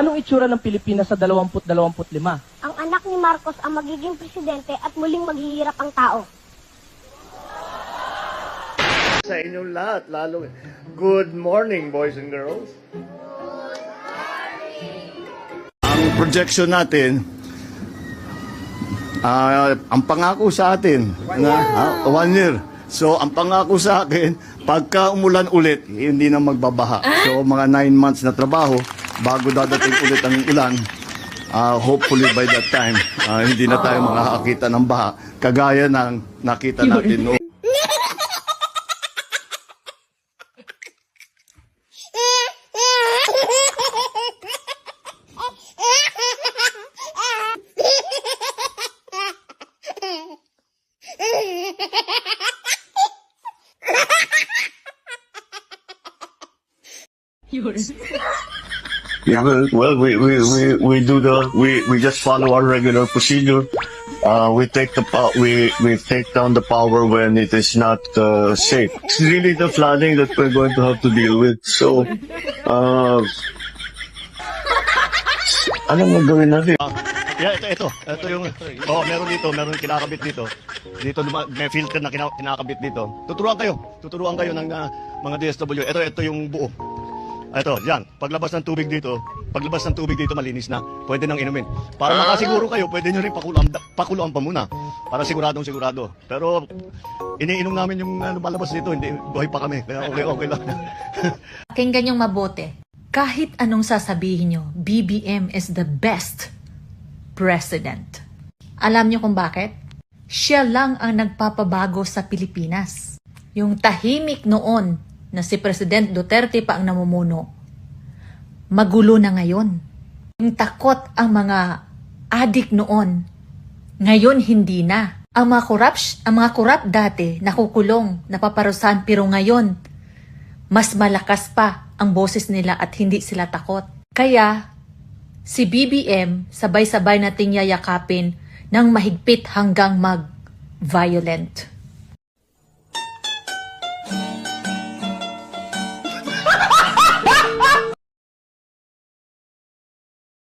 Anong itsura ng Pilipinas sa 2025? Ang anak ni Marcos ang magiging presidente at muling maghihirap ang tao. Sa inyong lahat, lalo. Good morning, boys and girls. Ang projection natin, ang pangako sa atin, 1 year. So, ang pangako sa akin, pagka umulan ulit, hindi na magbabaha. So, mga 9 months na trabaho, bago dadating ulit ang ulan, hopefully by that time, hindi na tayo makakakita ng baha. Kagaya ng nakita natin noon. Yeah, well, we just follow our regular procedure. We take down the power when it is not safe. It's really the flooding that we're going to have to deal with. So, anong gagawin natin? Yeah, ito yung, meron kinakabit dito. Dito may filter na kinakabit dito. Tuturuan kayo ng mga DSW. Ito yung buo. Ito, yan. Paglabas ng tubig dito, malinis na. Pwede nang inumin. Para makasiguro kayo, pwede nyo rin pakuluan pa muna. Para sigurado. Pero, iniinom namin yung lumalabas dito, hindi, buhay pa kami. Kaya okay lang. Pakinggan yung mabuti. Kahit anong sasabihin nyo, BBM is the best president. Alam nyo kung bakit? Siya lang ang nagpapabago sa Pilipinas. Yung tahimik noon na si President Duterte pa ang namumuno, magulo na ngayon. Yung takot ang mga adik noon, ngayon hindi na. Ang mga korap dati nakukulong, napaparusahan, pero ngayon mas malakas pa ang boses nila at hindi sila takot. Kaya si BBM sabay-sabay nating yayakapin ng mahigpit hanggang mag-violent.